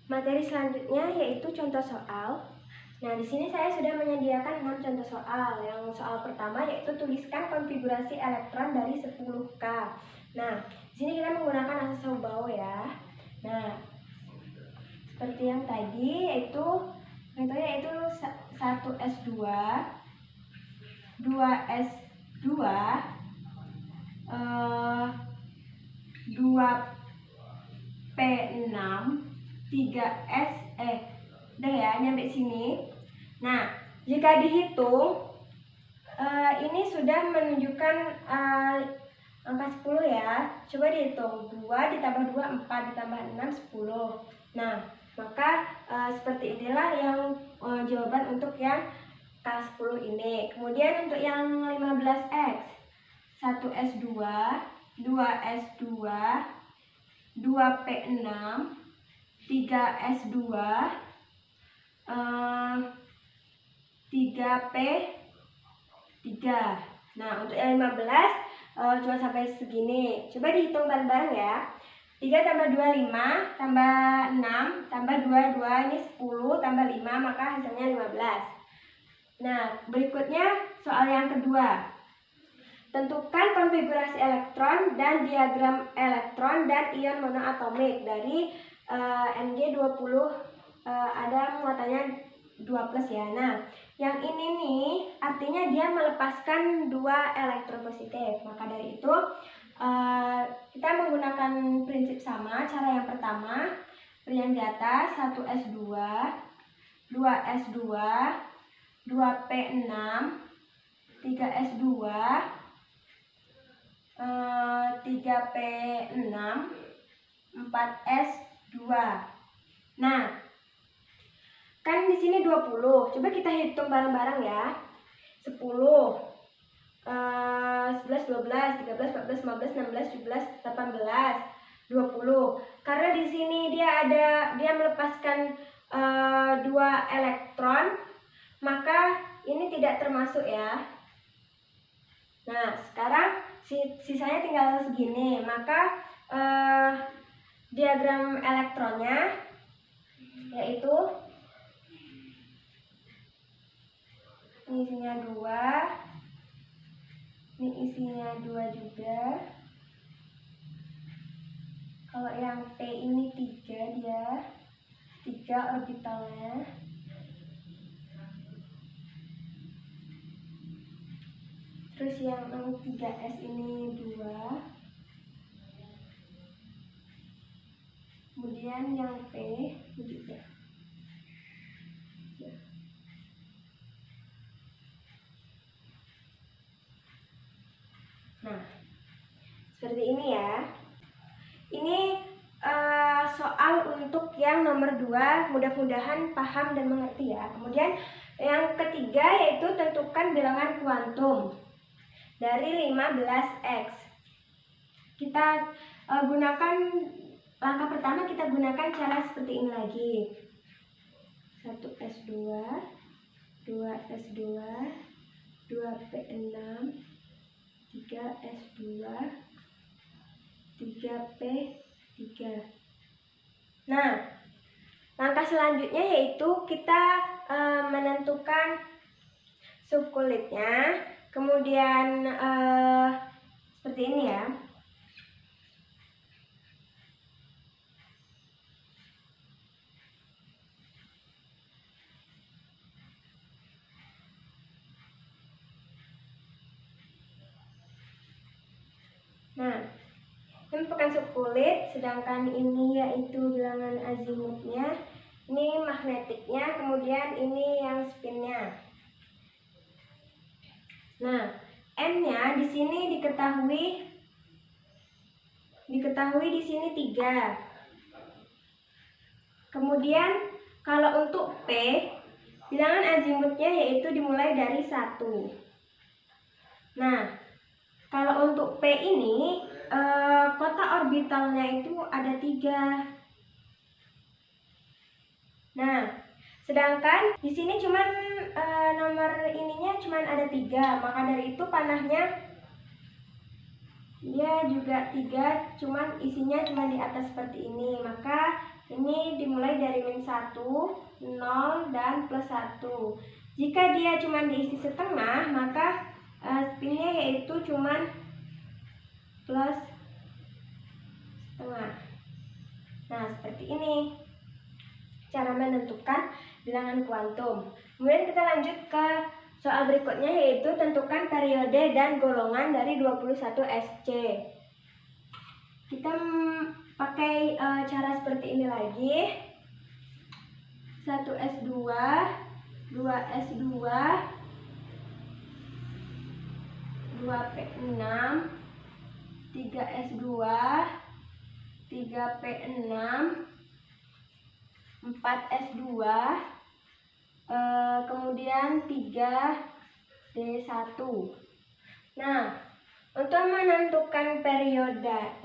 Materi selanjutnya yaitu contoh soal. Nah, di sini saya sudah menyediakan 6 contoh soal. Yang soal pertama yaitu tuliskan konfigurasi elektron dari 10K. Nah, di sini kita menggunakan asas Hobau ya. Nah, seperti yang tadi yaitu contohnya yaitu 1s2, 2s2, 2p6, 3s udah ya, nyampe sini. Nah, jika dihitung ini sudah menunjukkan angka 10 ya. Coba dihitung, 2 ditambah 2 4 ditambah 6 10. Nah, maka seperti inilah yang jawaban untuk yang K10 ini. Kemudian untuk yang 15X, 1s2, 2s2, 2p6, 3s2, 3p3. Nah, untuk yang 15 cuma sampai segini. Coba dihitung bareng-bareng ya. 3 tambah 2 5, tambah 6, tambah 2 2, ini 10, tambah 5, maka hasilnya 15. Nah, berikutnya soal yang kedua. Tentukan konfigurasi elektron dan diagram elektron dan ion monoatomik dari Mg20, ada muatannya 2+ ya. Nah, yang ini nih artinya dia melepaskan 2 elektron positif. Maka dari itu kita menggunakan prinsip sama. Cara yang pertama, yang di atas 1s2, 2s2, 2p6, 3s2, 3p6, 4s2. Nah, kan di sini 20. Coba kita hitung bareng-bareng ya. 10, 11, 12, 13, 14, 15, 16, 17, 18, 20. Karena di sini dia melepaskan 2 elektron, maka ini tidak termasuk ya. Nah, sekarang sisanya tinggal segini, maka diagram elektronnya yaitu ini isinya 2, ini isinya 2 juga. Kalau yang P ini 3, dia 3 orbitalnya. Terus yang 3s ini 2. Kemudian yang P juga. Nah, seperti ini ya. Ini soal untuk yang nomor 2, mudah-mudahan paham dan mengerti ya. Kemudian yang ketiga yaitu tentukan bilangan kuantum dari 15X. Kita gunakan langkah pertama, kita gunakan cara seperti ini lagi. 1s2, 2s2, 2p6, 3s2, 3p3. Nah, langkah selanjutnya yaitu kita menentukan subkulitnya. Kemudian seperti ini ya. Nah, ini bukan subkulit, sedangkan ini yaitu bilangan azimutnya, ini magnetiknya, kemudian ini yang spinnya. Nah, N-nya di sini diketahui di sini 3. Kemudian kalau untuk P, bilangan azimutnya yaitu dimulai dari 1. Nah, kalau untuk P ini kotak orbitalnya itu ada 3. Nah, sedangkan di sini cuman nomor ininya cuman ada 3, maka dari itu panahnya dia juga 3, cuman isinya cuma di atas seperti ini. Maka Ini dimulai dari min 1, 0, dan plus 1. Jika dia cuma diisi setengah, maka spinnya yaitu cuma plus setengah. Nah, seperti ini cara menentukan bilangan kuantum. Kemudian kita lanjut ke soal berikutnya, yaitu tentukan periode dan golongan dari 21 SC. Kita pakai cara seperti ini lagi. 1S2, 2S2, 2P6, 3S2, 3P6, 4S2, kemudian 3D1. Nah, untuk menentukan periodenya,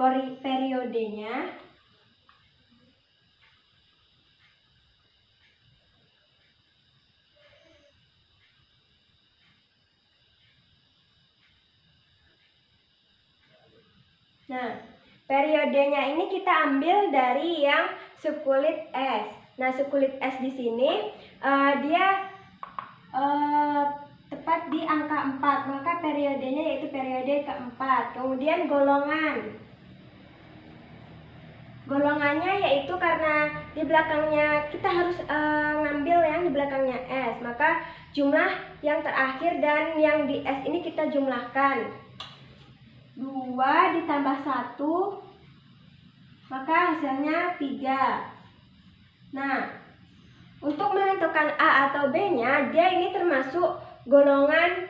ini kita ambil dari yang sekulit S. Nah, sekulit S di sini dia tepat di angka 4, maka periodenya yaitu periode keempat. Kemudian golongannya yaitu karena di belakangnya kita harus ngambil yang di belakangnya S, maka jumlah yang terakhir dan yang di S ini kita jumlahkan. 2 ditambah 1, maka hasilnya 3. Nah, untuk menentukan A atau B-nya, dia ini termasuk golongan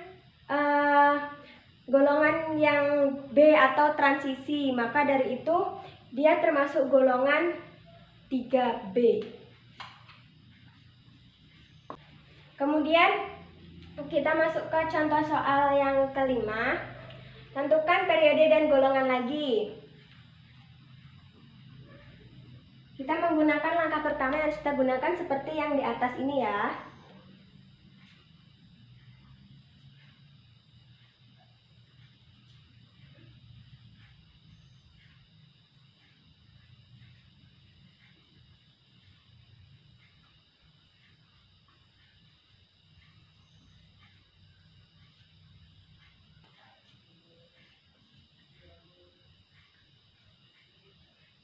yang B atau transisi, maka dari itu dia termasuk golongan 3B. Kemudian kita masuk ke contoh soal yang kelima. Tentukan periode dan golongan lagi. Kita menggunakan langkah pertama yang harus kita gunakan seperti yang di atas ini ya.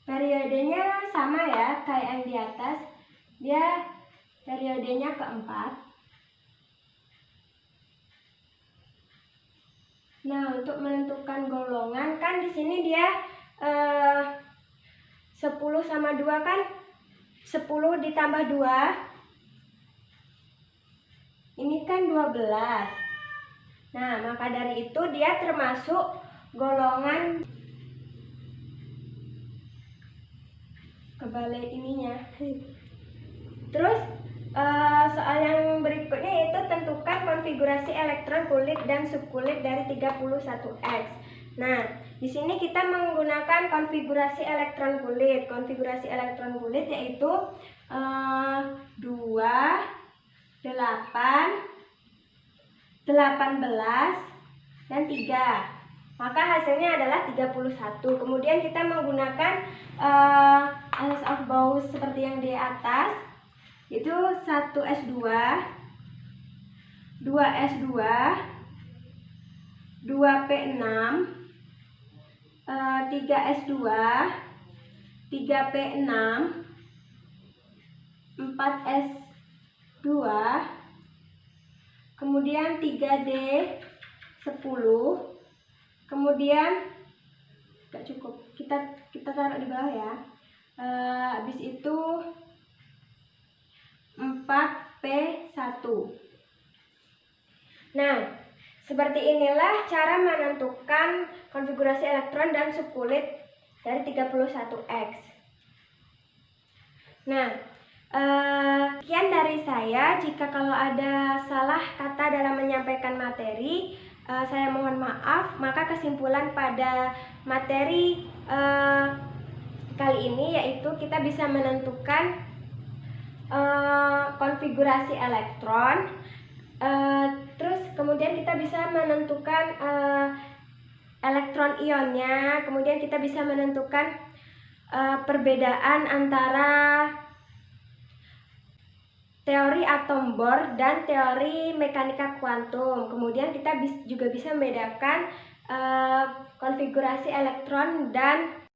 Periodenya sama ya, kayak yang di atas. Dia periodenya keempat. Nah, untuk menentukan golongan kan di sini dia 10 sama 2 kan 10 ditambah 2. Ini kan 12. Nah, maka dari itu dia termasuk golongan kebalik ininya. Terus soal yang berikutnya yaitu tentukan konfigurasi elektron kulit dan subkulit dari 31X. Nah, di sini kita menggunakan konfigurasi elektron kulit. Konfigurasi elektron kulit yaitu 2, 8, 18, dan 3. Maka hasilnya adalah 31. Kemudian kita menggunakan Alice of Bose seperti yang di atas. Itu 1S2, 2S2, 2P6, 3S2, 3P6, 4S2, kemudian 3D10. Kemudian gak cukup, kita taruh di bawah ya. Habis itu 4P1. Nah, seperti inilah cara menentukan konfigurasi elektron dan subkulit dari 31X. Nah, sekian dari saya. Jika kalau ada salah kata dalam menyampaikan materi, saya mohon maaf. Maka kesimpulan pada materi kali ini yaitu kita bisa menentukan konfigurasi elektron, terus kemudian kita bisa menentukan elektron ionnya, kemudian kita bisa menentukan perbedaan antara teori atom Bohr dan teori mekanika kuantum. Kemudian kita juga bisa membedakan konfigurasi elektron dan